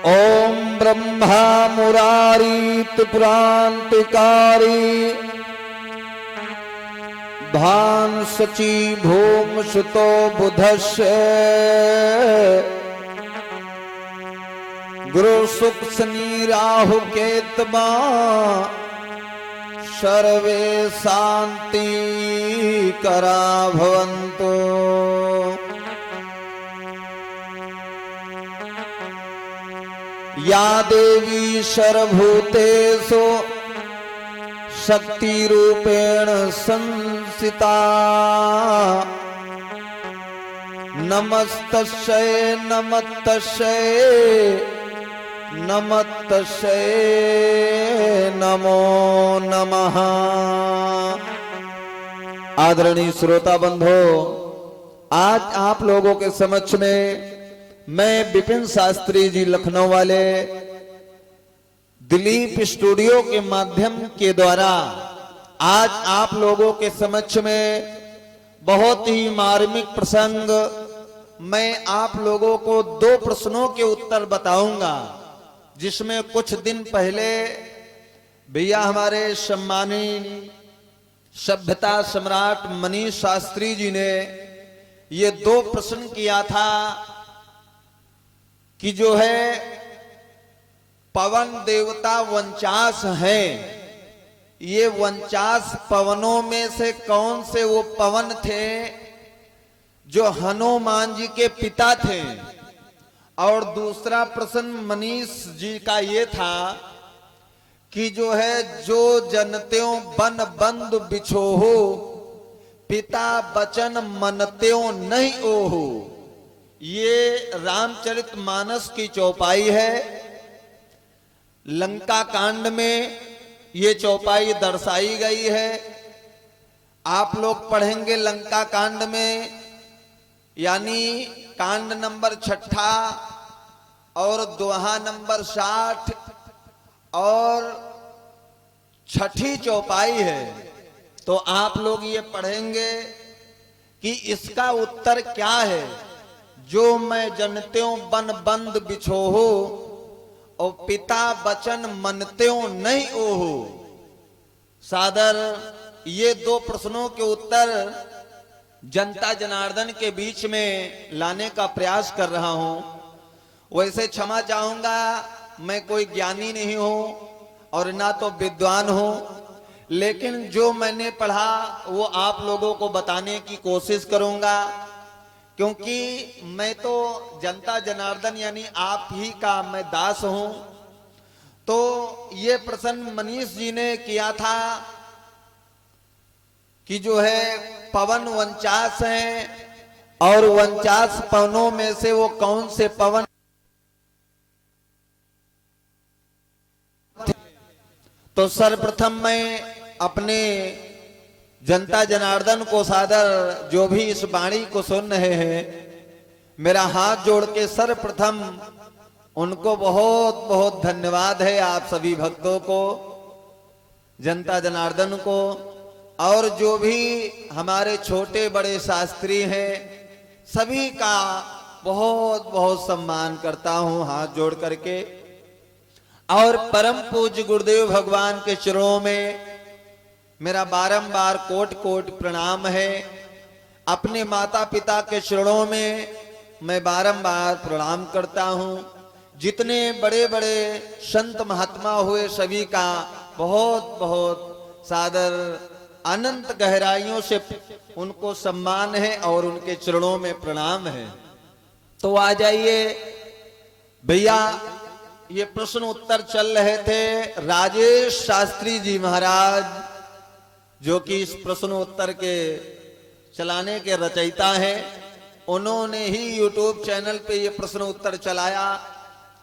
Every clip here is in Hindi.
ओम ब्रह्मा मुरारी त्रिपुरांतिकारी भान सची भूम सुतो बुधस्य गुरु सुख शनि राहु केतवा सर्वे शांति करा भवन्तु। या देवी सर्वभूतेषु शक्ति रूपेण संस्थिता नमस्तस्यै नमस्तस्यै नमस्तस्यै नमो नमः। आदरणीय श्रोता बंधो, आज आप लोगों के समक्ष में मैं विपिन शास्त्री जी लखनऊ वाले दिलीप स्टूडियो के माध्यम के द्वारा आज आप लोगों के समक्ष में बहुत ही मार्मिक प्रसंग मैं आप लोगों को 2 प्रश्नों के उत्तर बताऊंगा, जिसमें कुछ दिन पहले भैया हमारे सम्मानित सभ्यता सम्राट मनीष शास्त्री जी ने ये 2 प्रश्न किया था कि जो है पवन देवता 49 हैं, ये 49 पवनों में से कौन से वो पवन थे जो हनुमान जी के पिता थे। और दूसरा प्रश्न मनीष जी का ये था कि जो है जो जनत्यों बन बंद बिछोहो पिता बचन मनत्यों नहीं ओहो। ये रामचरितमानस की चौपाई है। लंका कांड में ये चौपाई दर्शाई गई है। आप लोग पढ़ेंगे लंका कांड में, यानी कांड नंबर 6 और दोहा नंबर 60 और 6ठी चौपाई है। तो आप लोग ये पढ़ेंगे कि इसका उत्तर क्या है। जो मैं जनत्यों बन बंद बिछोहो और पिता बचन मनत्यों नहीं ओहो। सादर ये 2 प्रश्नों के उत्तर जनता जनार्दन के बीच में लाने का प्रयास कर रहा हूं। वैसे क्षमा चाहूंगा, मैं कोई ज्ञानी नहीं हूं और ना तो विद्वान हूं, लेकिन जो मैंने पढ़ा वो आप लोगों को बताने की कोशिश करूंगा, क्योंकि मैं तो जनता जनार्दन यानी आप ही का मैं दास हूं। तो ये प्रश्न मनीष जी ने किया था कि जो है पवन 49 हैं और 49 पवनों में से वो कौन से पवन थे। तो सर्वप्रथम मैं अपने जनता जनार्दन को सादर जो भी इस वाणी को सुन रहे हैं, मेरा हाथ जोड़ के सर्वप्रथम उनको बहुत बहुत धन्यवाद है। आप सभी भक्तों को, जनता जनार्दन को, और जो भी हमारे छोटे बड़े शास्त्री हैं सभी का बहुत बहुत सम्मान करता हूं हाथ जोड़ करके। और परम पूज्य गुरुदेव भगवान के चरणों में मेरा बारंबार कोट कोट प्रणाम है। अपने माता पिता के चरणों में मैं बारंबार प्रणाम करता हूं। जितने बड़े बड़े संत महात्मा हुए सभी का बहुत बहुत सादर अनंत गहराइयों से उनको सम्मान है और उनके चरणों में प्रणाम है। तो आ जाइए भैया, ये प्रश्न उत्तर चल रहे थे। राजेश शास्त्री जी महाराज जो कि इस प्रश्न उत्तर के चलाने के रचयिता हैं, उन्होंने ही YouTube चैनल पे ये प्रश्न उत्तर चलाया।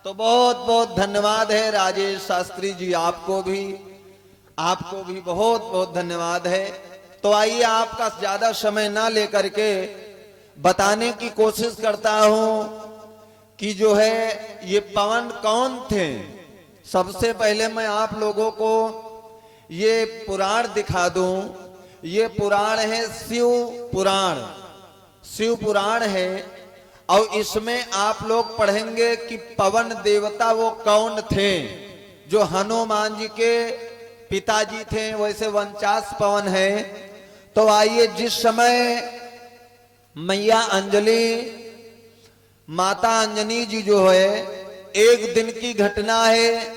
तो बहुत बहुत धन्यवाद है राजेश शास्त्री जी, आपको भी बहुत बहुत धन्यवाद है। तो आइए आपका ज्यादा समय ना लेकर के बताने की कोशिश करता हूं कि जो है ये पवन कौन थे। सबसे पहले मैं आप लोगों को ये पुराण दिखा दूं। ये पुराण है शिव पुराण। शिव पुराण है और इसमें आप लोग पढ़ेंगे कि पवन देवता वो कौन थे। जो हनुमान जी के पिताजी थे वैसे 49 पवन है। तो आइए, जिस समय मैया अंजलि, माता अंजनी जी जो है, एक दिन की घटना है।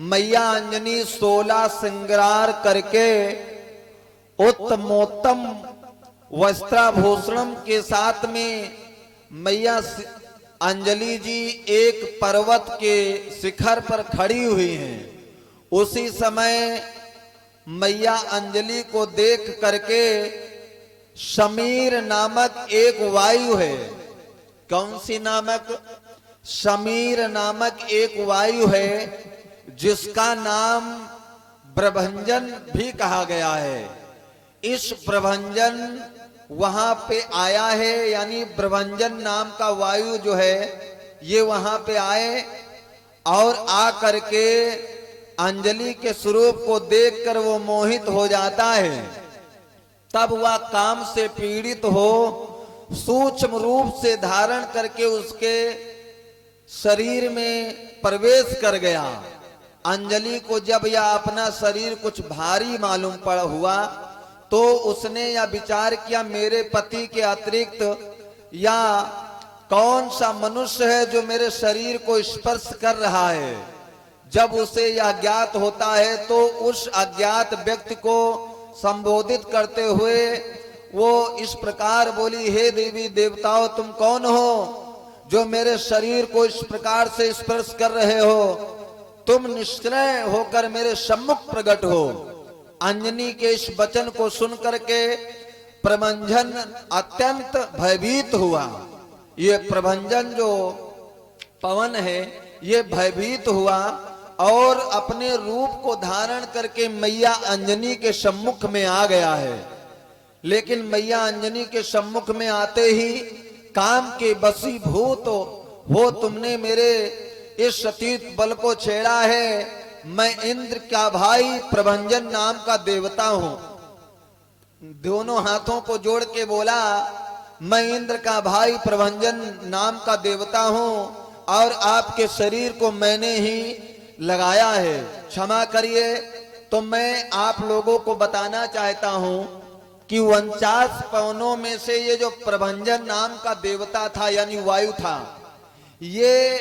मैया अंजनी 16 श्रृंगार करके उत्तमोत्तम वस्त्राभूषणम के साथ में मैया अंजलि जी एक पर्वत के शिखर पर खड़ी हुई हैं। उसी समय मैया अंजलि को देख करके समीर नामक एक वायु है। कौन सी नामक? समीर नामक एक वायु है, जिसका नाम प्रभंजन भी कहा गया है। इस प्रभंजन वहां पे आया है, यानी प्रभंजन नाम का वायु जो है ये वहां पे आए और आ करके अंजलि के स्वरूप को देखकर वो मोहित हो जाता है। तब वह काम से पीड़ित हो सूक्ष्म रूप से धारण करके उसके शरीर में प्रवेश कर गया। अंजलि को जब यह अपना शरीर कुछ भारी मालूम पड़ हुआ तो उसने यह विचार किया, मेरे पति के अतिरिक्त या कौन सा मनुष्य है जो मेरे शरीर को स्पर्श कर रहा है। जब उसे यह ज्ञात होता है तो उस अज्ञात व्यक्ति को संबोधित करते हुए वो इस प्रकार बोली, हे देवी देवताओं, तुम कौन हो जो मेरे शरीर को इस प्रकार से स्पर्श कर रहे हो? तुम निश्चय होकर मेरे सम्मुख प्रकट हो। अंजनी के इस वचन को सुन करके प्रभंजन अत्यंत भयभीत हुआ। ये प्रभंजन जो पवन है ये भयभीत हुआ और अपने रूप को धारण करके मैया अंजनी के सम्मुख में आ गया है। लेकिन मैया अंजनी के सम्मुख में आते ही काम के वशीभूत हो, तुमने मेरे इस सतीत बल को छेड़ा है। मैं इंद्र का भाई प्रभंजन नाम का देवता हूं। दोनों हाथों को जोड़ के बोला, मैं इंद्र का भाई प्रभंजन नाम का देवता हूं और आपके शरीर को मैंने ही लगाया है, क्षमा करिए। तो मैं आप लोगों को बताना चाहता हूं कि 49 पवनों में से ये जो प्रभंजन नाम का देवता था यानी वायु था, ये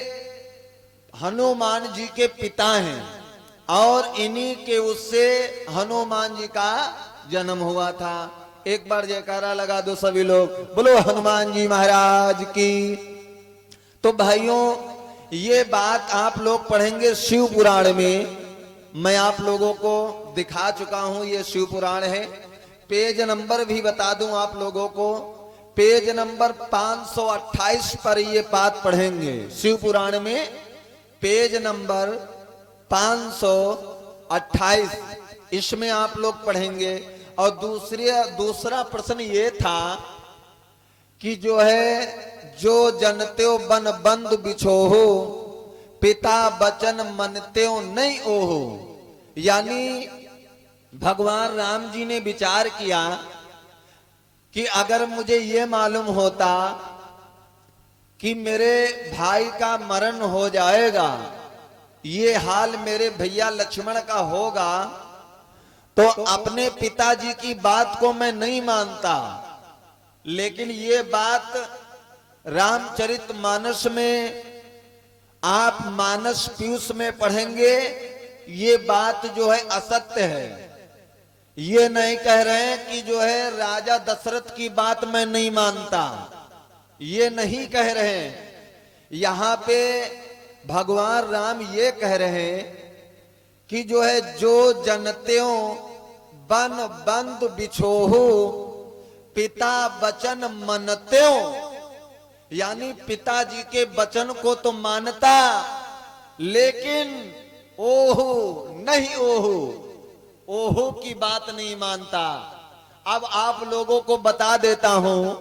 हनुमान जी के पिता हैं और इन्हीं के उससे हनुमान जी का जन्म हुआ था। एक बार जयकारा लगा दो सभी लोग, बोलो हनुमान जी महाराज की। तो भाइयों, ये बात आप लोग पढ़ेंगे शिव पुराण में। मैं आप लोगों को दिखा चुका हूं, ये शिव पुराण है। पेज नंबर भी बता दूं आप लोगों को, पेज नंबर 528 पर ये बात पढ़ेंगे शिव पुराण में, पेज नंबर 528 इसमें आप लोग पढ़ेंगे। और दूसरा प्रश्न ये था कि जो है, जो जनत्यो बन बंद बिछोहो, पिता बचन मनत्यो नहीं ओहो। यानी भगवान राम जी ने विचार किया कि अगर मुझे ये मालूम होता कि मेरे भाई का मरण हो जाएगा, ये हाल मेरे भैया लक्ष्मण का होगा, तो अपने पिताजी की बात को मैं नहीं मानता। लेकिन ये बात रामचरितमानस में आप मानस पीयूष में पढ़ेंगे, ये बात जो है असत्य है। ये नहीं कह रहे हैं कि जो है राजा दशरथ की बात मैं नहीं मानता, ये नहीं कह रहे हैं। यहां पे भगवान राम ये कह रहे हैं कि जो है, जो जनत्यों बन बंद बिछोहु, पिता वचन मनत्यों। यानी पिताजी के वचन को तो मानता, लेकिन ओहु नहीं, ओहु की बात नहीं मानता। अब आप लोगों को बता देता हूं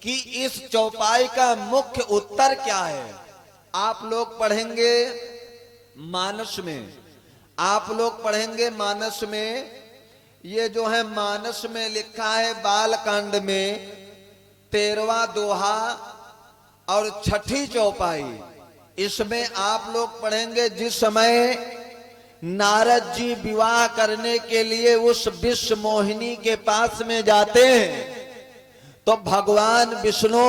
कि इस चौपाई का मुख्य उत्तर क्या है। आप लोग पढ़ेंगे मानस में, आप लोग पढ़ेंगे मानस में, ये जो है मानस में लिखा है बालकांड में 13वां दोहा और छठी चौपाई, इसमें आप लोग पढ़ेंगे जिस समय नारद जी विवाह करने के लिए उस विश्व मोहिनी के पास में जाते हैं तो भगवान विष्णु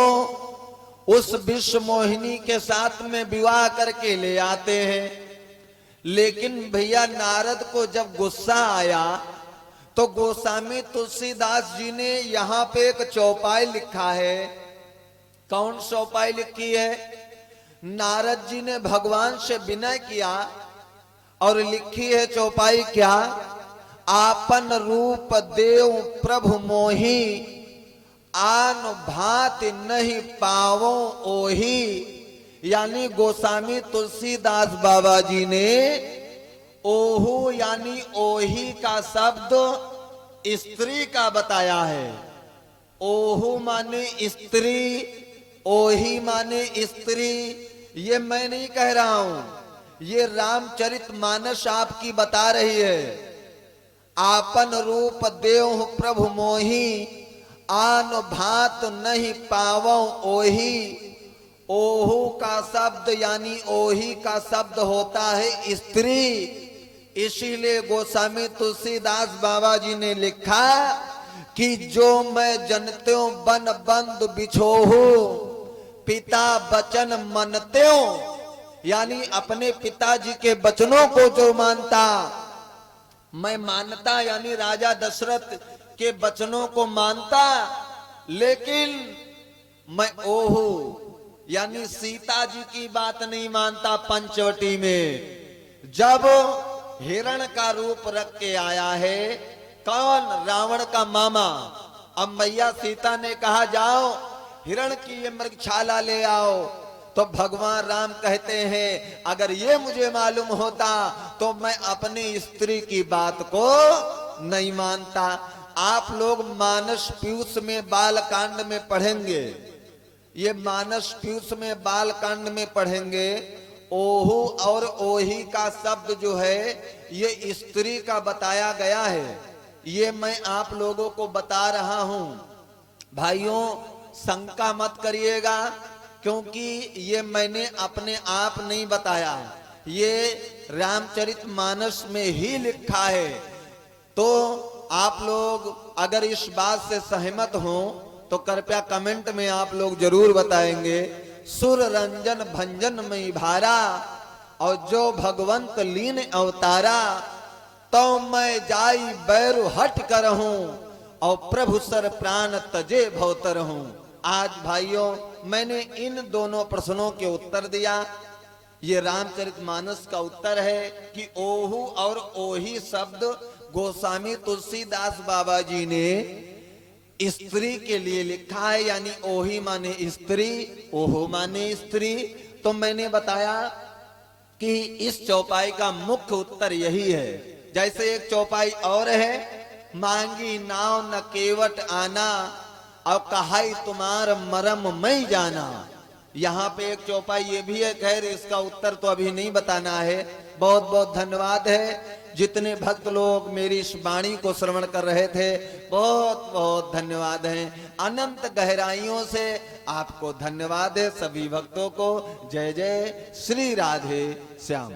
उस विश्व मोहिनी के साथ में विवाह करके ले आते हैं। लेकिन भैया नारद को जब गुस्सा आया तो गोस्वामी तुलसीदास जी ने यहाँ पे एक चौपाई लिखा है। कौन चौपाई लिखी है? नारद जी ने भगवान से विनय किया और लिखी है चौपाई क्या? आपन रूप देव प्रभु मोही, आन भात नहीं पावो ओही। यानी गोस्वामी तुलसीदास बाबा जी ने ओहू यानी ओही का शब्द स्त्री का बताया है। ओहू माने स्त्री, ओही माने स्त्री। ये मैं नहीं कह रहा हूं, ये रामचरितमानस आपकी बता रही है। आपन रूप देव प्रभु मोही, आन भात नहीं पावो ओही। ओहू का शब्द यानी ओही का शब्द होता है स्त्री। इसीलिए गोस्वामी तुलसीदास बाबा जी ने लिखा कि जो मैं जनत्यो बन बंद बिछोहू, पिता वचन मनत्यो। यानी अपने पिताजी के वचनों को जो मानता, मैं मानता यानी राजा दशरथ के वचनों को मानता, लेकिन मैं ओहू यानी सीता जी की बात नहीं मानता। पंचवटी में जब हिरण का रूप रख के आया है, कौन? रावण का मामा। अब मैया सीता ने कहा जाओ हिरण की ये मृगशाला ले आओ, तो भगवान राम कहते हैं अगर ये मुझे मालूम होता तो मैं अपनी स्त्री की बात को नहीं मानता। आप लोग मानस पीयूष में बालकांड में पढ़ेंगे, ये मानस पीयूष में बालकांड में पढ़ेंगे। ओहू और ओही का शब्द जो है ये स्त्री का बताया गया है। ये मैं आप लोगों को बता रहा हूं। भाइयों शंका मत करिएगा, क्योंकि ये मैंने अपने आप नहीं बताया, ये रामचरितमानस में ही लिखा है। तो आप लोग अगर इस बात से सहमत हो तो कृपया कमेंट में आप लोग जरूर बताएंगे। सुर रंजन भंजन में भारा, और जो भगवंत लीन अवतारा, तो मैं जाई बैरु हट कर हूं, और प्रभु सर प्राण तजे भवतर हूं। आज भाइयों मैंने इन दोनों प्रश्नों के उत्तर दिया। ये रामचरितमानस का उत्तर है कि ओहू और ओही शब्द गोस्वामी तुलसीदास बाबा जी ने स्त्री के लिए लिखा है। यानी ओही माने स्त्री, ओहो माने स्त्री। तो मैंने बताया कि इस चौपाई का मुख्य उत्तर यही है। जैसे एक चौपाई और है, मांगी नाव न केवट आना, और कहाई तुम्हार मरम मैं जाना। यहाँ पे एक चौपाई ये भी है, खैर इसका उत्तर तो अभी नहीं बताना है। बहुत बहुत धन्यवाद है जितने भक्त लोग मेरी इस वाणी को श्रवण कर रहे थे, बहुत बहुत धन्यवाद है। अनंत गहराइयों से आपको धन्यवाद है सभी भक्तों को। जय जय श्री राधे श्याम।